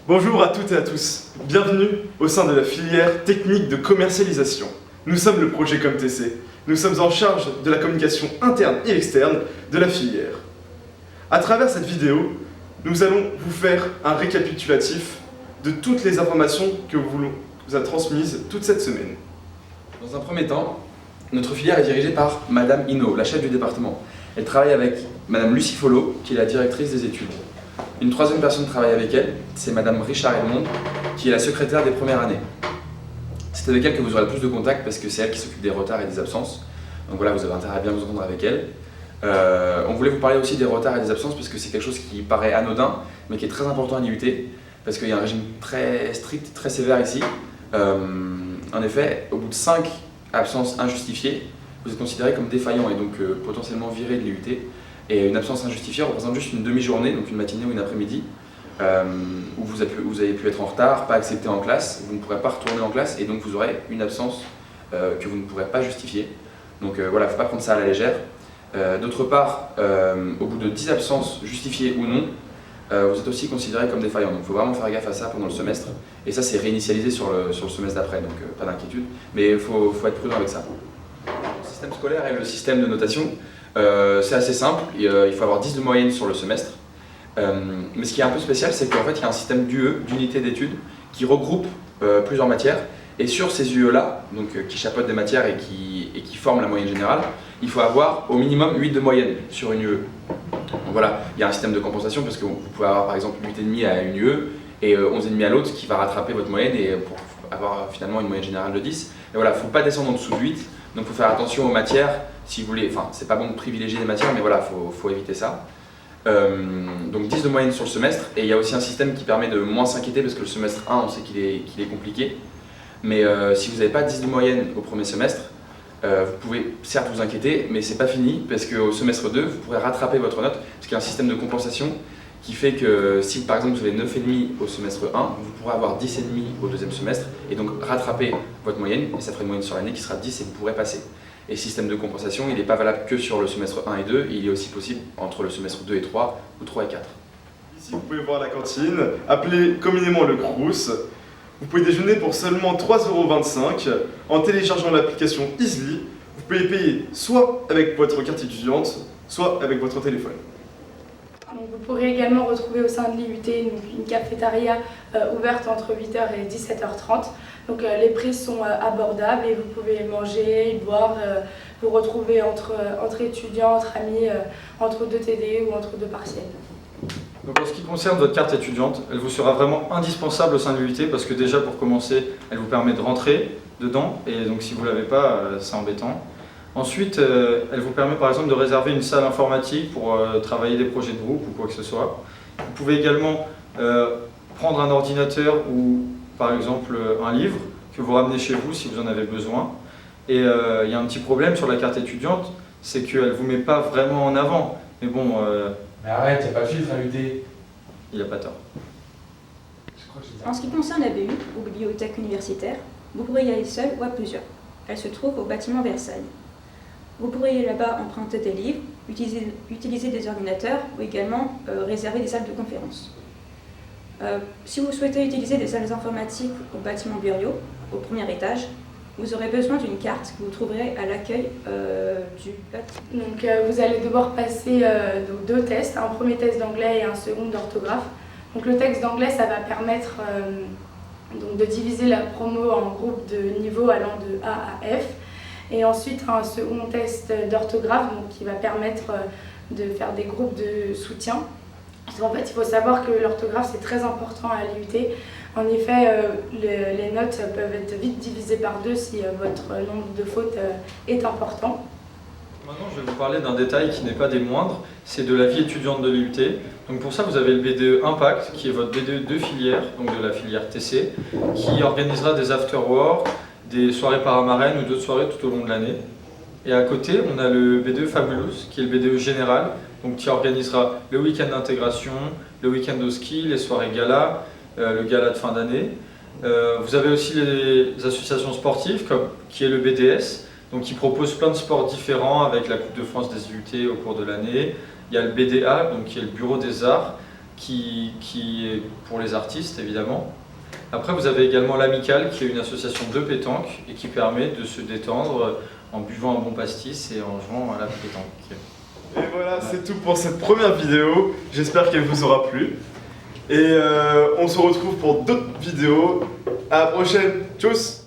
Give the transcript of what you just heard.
Bonjour à toutes et à tous, bienvenue au sein de la filière technique de commercialisation. Nous sommes le projet ComTC, nous sommes en charge de la communication interne et externe de la filière. À travers cette vidéo, nous allons vous faire un récapitulatif de toutes les informations que vous a transmises toute cette semaine. Dans un premier temps, notre filière est dirigée par Madame Hinault, la chef du département. Elle travaille avec Madame Lucie Folot, qui est la directrice des études. Une troisième personne travaille avec elle, c'est Madame Richard Edmond, qui est la secrétaire des premières années. C'est avec elle que vous aurez le plus de contacts parce que c'est elle qui s'occupe des retards et des absences. Donc voilà, vous avez intérêt à bien vous entendre avec elle. On voulait vous parler aussi des retards et des absences parce que c'est quelque chose qui paraît anodin, mais qui est très important à l'IUT, parce qu'il y a un régime très strict, très sévère ici. En effet, au bout de 5 absences injustifiées, vous êtes considéré comme défaillant et donc potentiellement viré de l'IUT. Et une absence injustifiée représente juste une demi-journée, donc une matinée ou une après-midi, où vous avez pu être en retard, pas accepté en classe, vous ne pourrez pas retourner en classe et donc vous aurez une absence que vous ne pourrez pas justifier. Donc voilà, il ne faut pas prendre ça à la légère. D'autre part, au bout de 10 absences justifiées ou non, vous êtes aussi considéré comme défaillant. Donc il faut vraiment faire gaffe à ça pendant le semestre. Et ça, c'est réinitialisé sur le semestre d'après, donc pas d'inquiétude. Mais il faut être prudent avec ça. Le système scolaire et le système de notation, c'est assez simple. Il faut avoir 10 de moyenne sur le semestre. Mais ce qui est un peu spécial, c'est qu'en fait, il y a un système d'UE, d'unité d'études, qui regroupe plusieurs matières. Et sur ces UE-là, donc qui chapeautent des matières et qui forment la moyenne générale, il faut avoir au minimum 8 de moyenne sur une UE. Donc voilà, il y a un système de compensation parce que vous pouvez avoir par exemple 8,5 à une UE et 11,5 à l'autre qui va rattraper votre moyenne et pour avoir finalement une moyenne générale de 10. Et voilà, il ne faut pas descendre en dessous de 8, donc il faut faire attention aux matières si vous voulez, enfin c'est pas bon de privilégier les matières mais voilà, faut éviter ça. Donc 10 de moyenne sur le semestre et il y a aussi un système qui permet de moins s'inquiéter parce que le semestre 1 on sait qu'il est compliqué. Mais si vous n'avez pas 10 de moyenne au premier semestre, vous pouvez certes vous inquiéter, mais c'est pas fini parce qu'au semestre 2, vous pourrez rattraper votre note parce qu'il y a un système de compensation qui fait que si par exemple vous avez 9,5 au semestre 1, vous pourrez avoir 10,5 au deuxième semestre et donc rattraper votre moyenne et ça ferait une moyenne sur l'année qui sera 10 et vous pourrez passer. Et le système de compensation, il n'est pas valable que sur le semestre 1 et 2, il est aussi possible entre le semestre 2 et 3 ou 3 et 4. Ici vous pouvez voir la cantine, appelée communément le Crous. Vous pouvez déjeuner pour seulement 3,25 € en téléchargeant l'application Easily. Vous pouvez payer soit avec votre carte étudiante, soit avec votre téléphone. Donc vous pourrez également retrouver au sein de l'IUT une cafétéria ouverte entre 8h et 17h30. Donc les prix sont abordables et vous pouvez manger, boire, vous retrouver entre étudiants, entre amis, entre 2 TD ou entre 2 partiels. Donc en ce qui concerne votre carte étudiante, elle vous sera vraiment indispensable au sein de l'IUT parce que déjà pour commencer, elle vous permet de rentrer dedans et donc si vous ne l'avez pas, c'est embêtant. Ensuite, elle vous permet par exemple de réserver une salle informatique pour travailler des projets de groupe ou quoi que ce soit. Vous pouvez également prendre un ordinateur ou par exemple un livre que vous ramenez chez vous si vous en avez besoin. Et il y a un petit problème sur la carte étudiante, c'est qu'elle ne vous met pas vraiment en avant. Mais bon... Mais arrête, il n'y a pas de filtre à l'UT. Il n'a pas tort. En ce qui concerne la BU, ou bibliothèque universitaire, vous pourrez y aller seul ou à plusieurs. Elle se trouve au bâtiment Versailles. Vous pourrez là-bas emprunter des livres, utiliser des ordinateurs ou également réserver des salles de conférence. Si vous souhaitez utiliser des salles informatiques au bâtiment Bureau, au premier étage, vous aurez besoin d'une carte que vous trouverez à l'accueil du bâtiment. Donc vous allez devoir passer donc 2 tests, un premier test d'anglais et un second d'orthographe. Donc le texte d'anglais, ça va permettre donc de diviser la promo en groupes de niveau allant de A à F. Et ensuite un second test d'orthographe qui va permettre de faire des groupes de soutien. En fait, il faut savoir que l'orthographe c'est très important à l'IUT. En effet, les notes peuvent être vite divisées par 2 si votre nombre de fautes est important. Maintenant, je vais vous parler d'un détail qui n'est pas des moindres, c'est de la vie étudiante de l'IUT. Donc pour ça, vous avez le BDE Impact, qui est votre BDE de filière, donc de la filière TC, qui organisera des after-work, des soirées paramarraines ou d'autres soirées tout au long de l'année. Et à côté, on a le BDE Fabulous, qui est le BDE général, donc qui organisera le week-end d'intégration, le week-end au ski, les soirées gala, le gala de fin d'année. Vous avez aussi les associations sportives, qui est le BDS, donc qui propose plein de sports différents avec la Coupe de France des IUT au cours de l'année. Il y a le BDA, donc qui est le Bureau des Arts, qui est pour les artistes évidemment. Après, vous avez également l'Amicale, qui est une association de pétanque et qui permet de se détendre en buvant un bon pastis et en jouant à la pétanque. Et voilà, c'est tout pour cette première vidéo. J'espère qu'elle vous aura plu. Et on se retrouve pour d'autres vidéos. À la prochaine. Tchuss!